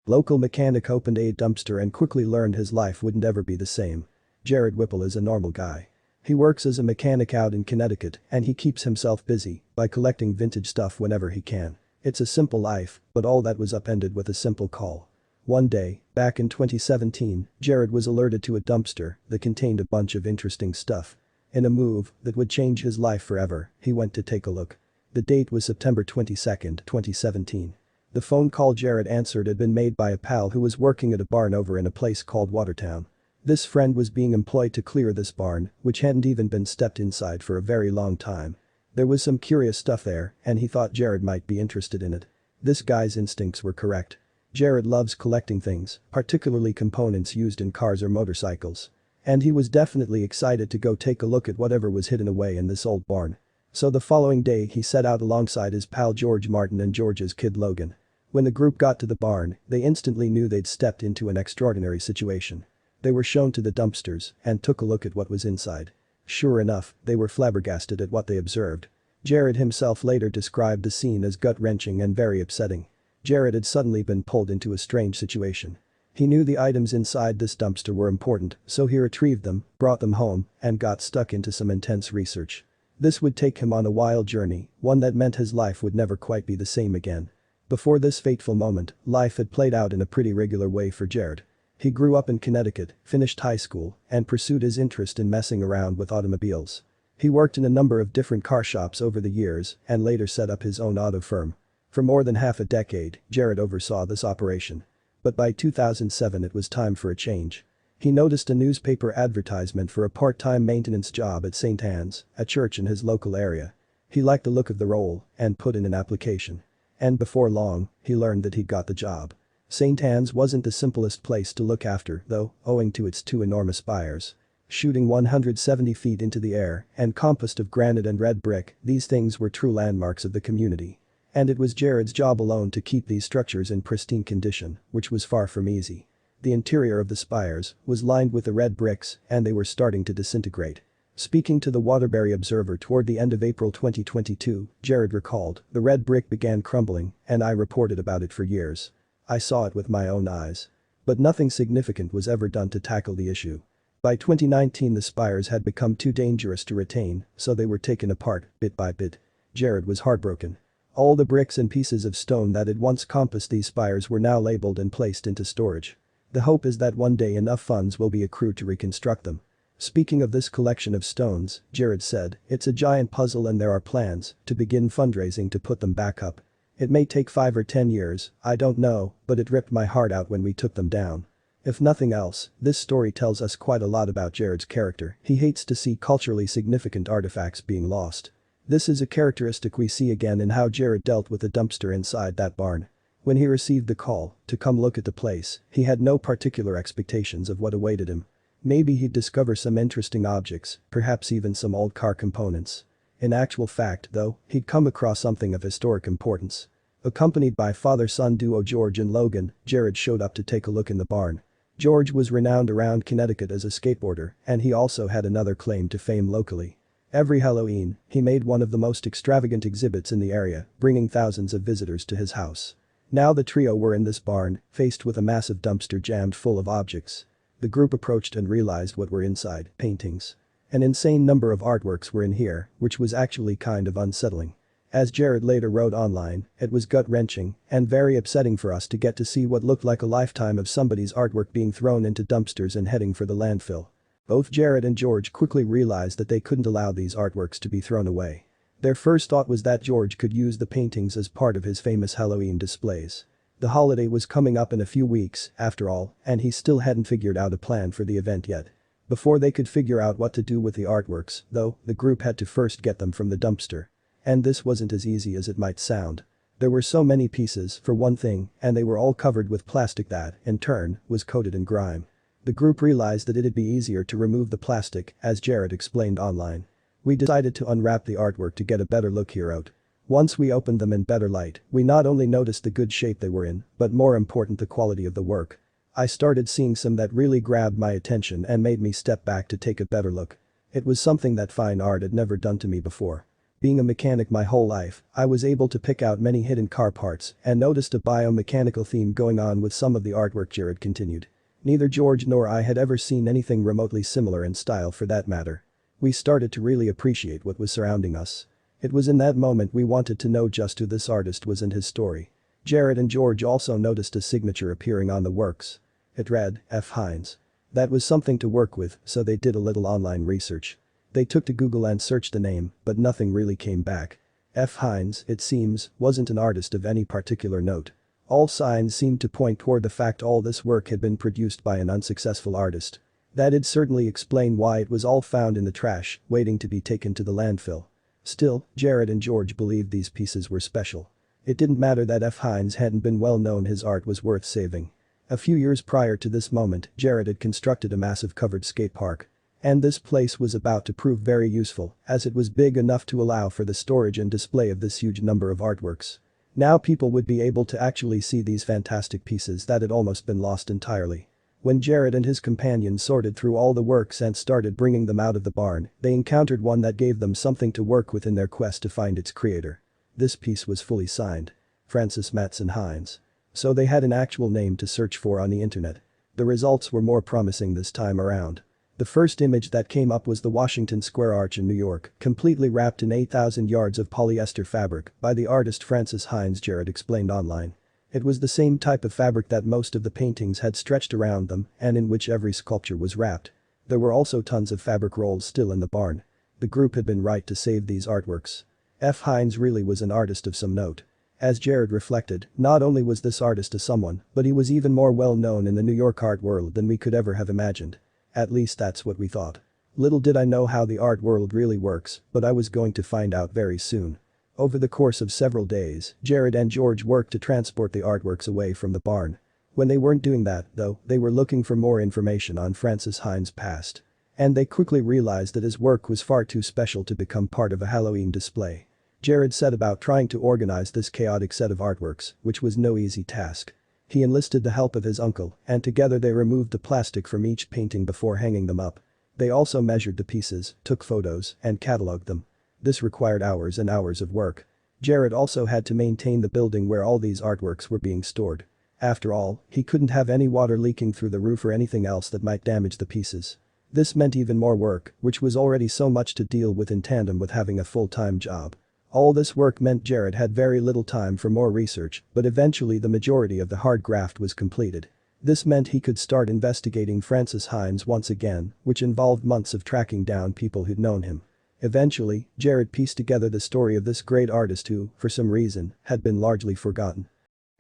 Local mechanic opened a dumpster and quickly learned his life wouldn't ever be the same. Jared Whipple is a normal guy. He works as a mechanic out in Connecticut and he keeps himself busy by collecting vintage stuff whenever he can. It's a simple life, but all that was upended with a simple call. One day, back in 2017, Jared was alerted to a dumpster that contained a bunch of interesting stuff. In a move that would change his life forever, he went to take a look. The date was September 22, 2017. The phone call Jared answered had been made by a pal who was working at a barn over in a place called Watertown. This friend was being employed to clear this barn, which hadn't even been stepped inside for a very long time. There was some curious stuff there, and he thought Jared might be interested in it. This guy's instincts were correct. Jared loves collecting things, particularly components used in cars or motorcycles. And he was definitely excited to go take a look at whatever was hidden away in this old barn. So the following day he set out alongside his pal George Martin and George's kid Logan. When the group got to the barn, they instantly knew they'd stepped into an extraordinary situation. They were shown to the dumpsters and took a look at what was inside. Sure enough, they were flabbergasted at what they observed. Jared himself later described the scene as gut-wrenching and very upsetting. Jared had suddenly been pulled into a strange situation. He knew the items inside this dumpster were important, so he retrieved them, brought them home, and got stuck into some intense research. This would take him on a wild journey, one that meant his life would never quite be the same again. Before this fateful moment, life had played out in a pretty regular way for Jared. He grew up in Connecticut, finished high school, and pursued his interest in messing around with automobiles. He worked in a number of different car shops over the years and later set up his own auto firm. For more than half a decade, Jared oversaw this operation. But by 2007 it was time for a change. He noticed a newspaper advertisement for a part-time maintenance job at St. Anne's, a church in his local area. He liked the look of the role and put in an application. And before long, he learned that he'd got the job. St. Anne's wasn't the simplest place to look after, though, owing to its two enormous spires. Shooting 170 feet into the air and composed of granite and red brick, these things were true landmarks of the community. And it was Jared's job alone to keep these structures in pristine condition, which was far from easy. The interior of the spires was lined with the red bricks and they were starting to disintegrate. Speaking to the Waterbury Observer toward the end of April 2022, Jared recalled, "The red brick began crumbling and I reported about it for years. I saw it with my own eyes. But nothing significant was ever done to tackle the issue. By 2019 the spires had become too dangerous to retain, so they were taken apart, bit by bit." Jared was heartbroken. All the bricks and pieces of stone that had once compassed these spires were now labeled and placed into storage. The hope is that one day enough funds will be accrued to reconstruct them. Speaking of this collection of stones, Jared said, "It's a giant puzzle and there are plans to begin fundraising to put them back up. It may take 5 or 10 years, I don't know, but it ripped my heart out when we took them down." If nothing else, this story tells us quite a lot about Jared's character. He hates to see culturally significant artifacts being lost. This is a characteristic we see again in how Jared dealt with the dumpster inside that barn. When he received the call to come look at the place, he had no particular expectations of what awaited him. Maybe he'd discover some interesting objects, perhaps even some old car components. In actual fact, though, he'd come across something of historic importance. Accompanied by father-son duo George and Logan, Jared showed up to take a look in the barn. George was renowned around Connecticut as a skateboarder, and he also had another claim to fame locally. Every Halloween, he made one of the most extravagant exhibits in the area, bringing thousands of visitors to his house. Now the trio were in this barn, faced with a massive dumpster jammed full of objects. The group approached and realized what were inside: paintings. An insane number of artworks were in here, which was actually kind of unsettling. As Jared later wrote online, "It was gut-wrenching and very upsetting for us to get to see what looked like a lifetime of somebody's artwork being thrown into dumpsters and heading for the landfill." Both Jared and George quickly realized that they couldn't allow these artworks to be thrown away. Their first thought was that George could use the paintings as part of his famous Halloween displays. The holiday was coming up in a few weeks, after all, and he still hadn't figured out a plan for the event yet. Before they could figure out what to do with the artworks, though, the group had to first get them from the dumpster. And this wasn't as easy as it might sound. There were so many pieces, for one thing, and they were all covered with plastic that, in turn, was coated in grime. The group realized that it'd be easier to remove the plastic, as Jared explained online. "We decided to unwrap the artwork to get a better look here out. Once we opened them in better light, we not only noticed the good shape they were in, but more important, the quality of the work. I started seeing some that really grabbed my attention and made me step back to take a better look. It was something that fine art had never done to me before. Being a mechanic my whole life, I was able to pick out many hidden car parts and noticed a biomechanical theme going on with some of the artwork, Jared continued. Neither George nor I had ever seen anything remotely similar in style for that matter. We started to really appreciate what was surrounding us. It was in that moment we wanted to know just who this artist was and his story. Jared and George also noticed a signature appearing on the works. It read, F. Hines. That was something to work with, so they did a little online research. They took to Google and searched the name, but nothing really came back. F. Hines, it seems, wasn't an artist of any particular note. All signs seemed to point toward the fact all this work had been produced by an unsuccessful artist. That'd certainly explain why it was all found in the trash, waiting to be taken to the landfill. Still, Jared and George believed these pieces were special. It didn't matter that F. Hines hadn't been well known, his art was worth saving. A few years prior to this moment, Jared had constructed a massive covered skate park. And this place was about to prove very useful, as it was big enough to allow for the storage and display of this huge number of artworks. Now people would be able to actually see these fantastic pieces that had almost been lost entirely. When Jared and his companions sorted through all the works and started bringing them out of the barn, they encountered one that gave them something to work with in their quest to find its creator. This piece was fully signed. Francis Hines. So they had an actual name to search for on the internet. The results were more promising this time around. The first image that came up was the Washington Square Arch in New York, completely wrapped in 8,000 yards of polyester fabric by the artist Francis Hines, Jared explained online. It was the same type of fabric that most of the paintings had stretched around them and in which every sculpture was wrapped. There were also tons of fabric rolls still in the barn. The group had been right to save these artworks. F. Hines really was an artist of some note. As Jared reflected, not only was this artist a someone, but he was even more well known in the New York art world than we could ever have imagined. At least that's what we thought. Little did I know how the art world really works, but I was going to find out very soon. Over the course of several days, Jared and George worked to transport the artworks away from the barn. When they weren't doing that, though, they were looking for more information on Francis Hines' past. And they quickly realized that his work was far too special to become part of a Halloween display. Jared set about trying to organize this chaotic set of artworks, which was no easy task. He enlisted the help of his uncle, and together they removed the plastic from each painting before hanging them up. They also measured the pieces, took photos, and cataloged them. This required hours and hours of work. Jared also had to maintain the building where all these artworks were being stored. After all, he couldn't have any water leaking through the roof or anything else that might damage the pieces. This meant even more work, which was already so much to deal with in tandem with having a full-time job. All this work meant Jared had very little time for more research, but eventually the majority of the hard graft was completed. This meant he could start investigating Francis Hines once again, which involved months of tracking down people who'd known him. Eventually, Jared pieced together the story of this great artist who, for some reason, had been largely forgotten.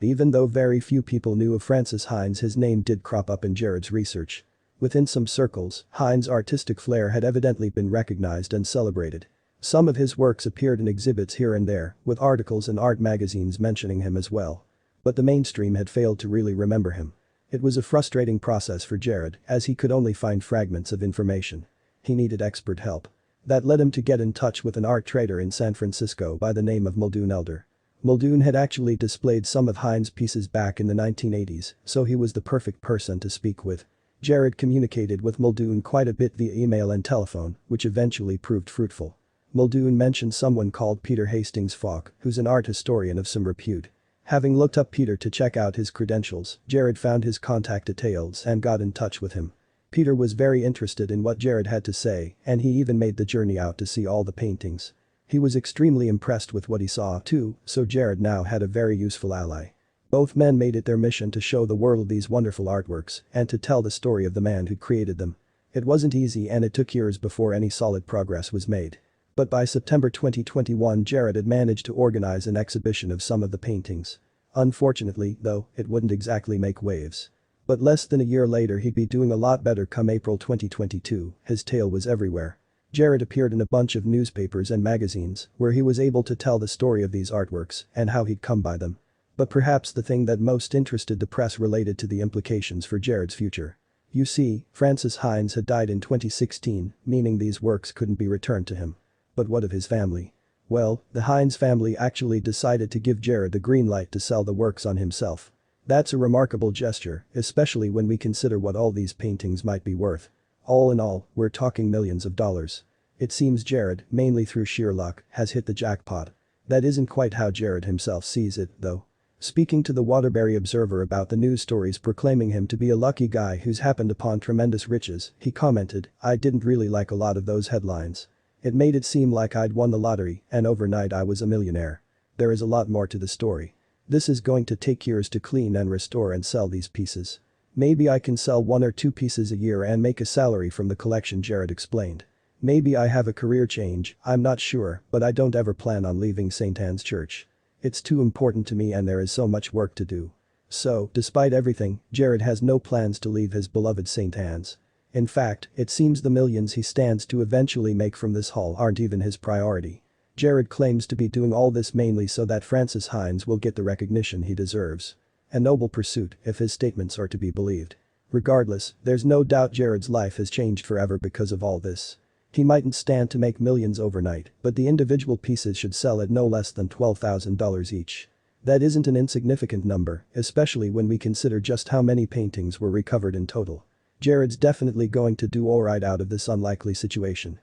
Even though very few people knew of Francis Hines, his name did crop up in Jared's research. Within some circles, Hines' artistic flair had evidently been recognized and celebrated. Some of his works appeared in exhibits here and there, with articles in art magazines mentioning him as well. But the mainstream had failed to really remember him. It was a frustrating process for Jared, as he could only find fragments of information. He needed expert help. That led him to get in touch with an art trader in San Francisco by the name of Muldoon Elder. Muldoon had actually displayed some of Hines' pieces back in the 1980s, so he was the perfect person to speak with. Jared communicated with Muldoon quite a bit via email and telephone, which eventually proved fruitful. Muldoon mentioned someone called Peter Hastings Falk, who's an art historian of some repute. Having looked up Peter to check out his credentials, Jared found his contact details and got in touch with him. Peter was very interested in what Jared had to say, and he even made the journey out to see all the paintings. He was extremely impressed with what he saw too, so Jared now had a very useful ally. Both men made it their mission to show the world these wonderful artworks and to tell the story of the man who created them. It wasn't easy and it took years before any solid progress was made. But by September 2021, Jared had managed to organize an exhibition of some of the paintings. Unfortunately, though, it wouldn't exactly make waves. But less than a year later he'd be doing a lot better. Come April 2022, his tale was everywhere. Jared appeared in a bunch of newspapers and magazines where he was able to tell the story of these artworks and how he'd come by them. But perhaps the thing that most interested the press related to the implications for Jared's future. You see, Francis Hines had died in 2016, meaning these works couldn't be returned to him. But what of his family? Well, the Hines family actually decided to give Jared the green light to sell the works on himself. That's a remarkable gesture, especially when we consider what all these paintings might be worth. All in all, we're talking millions of dollars. It seems Jared, mainly through sheer luck, has hit the jackpot. That isn't quite how Jared himself sees it, though. Speaking to the Waterbury Observer about the news stories proclaiming him to be a lucky guy who's happened upon tremendous riches, he commented, "I didn't really like a lot of those headlines. It made it seem like I'd won the lottery and overnight I was a millionaire. There is a lot more to the story. This is going to take years to clean and restore and sell these pieces. Maybe I can sell 1 or 2 pieces a year and make a salary from the collection," Jared explained. "Maybe I have a career change, I'm not sure, but I don't ever plan on leaving St. Anne's Church. It's too important to me and there is so much work to do." So, despite everything, Jared has no plans to leave his beloved St. Anne's. In fact, it seems the millions he stands to eventually make from this haul aren't even his priority. Jared claims to be doing all this mainly so that Francis Hines will get the recognition he deserves. A noble pursuit, if his statements are to be believed. Regardless, there's no doubt Jared's life has changed forever because of all this. He mightn't stand to make millions overnight, but the individual pieces should sell at no less than $12,000 each. That isn't an insignificant number, especially when we consider just how many paintings were recovered in total. Jared's definitely going to do alright out of this unlikely situation.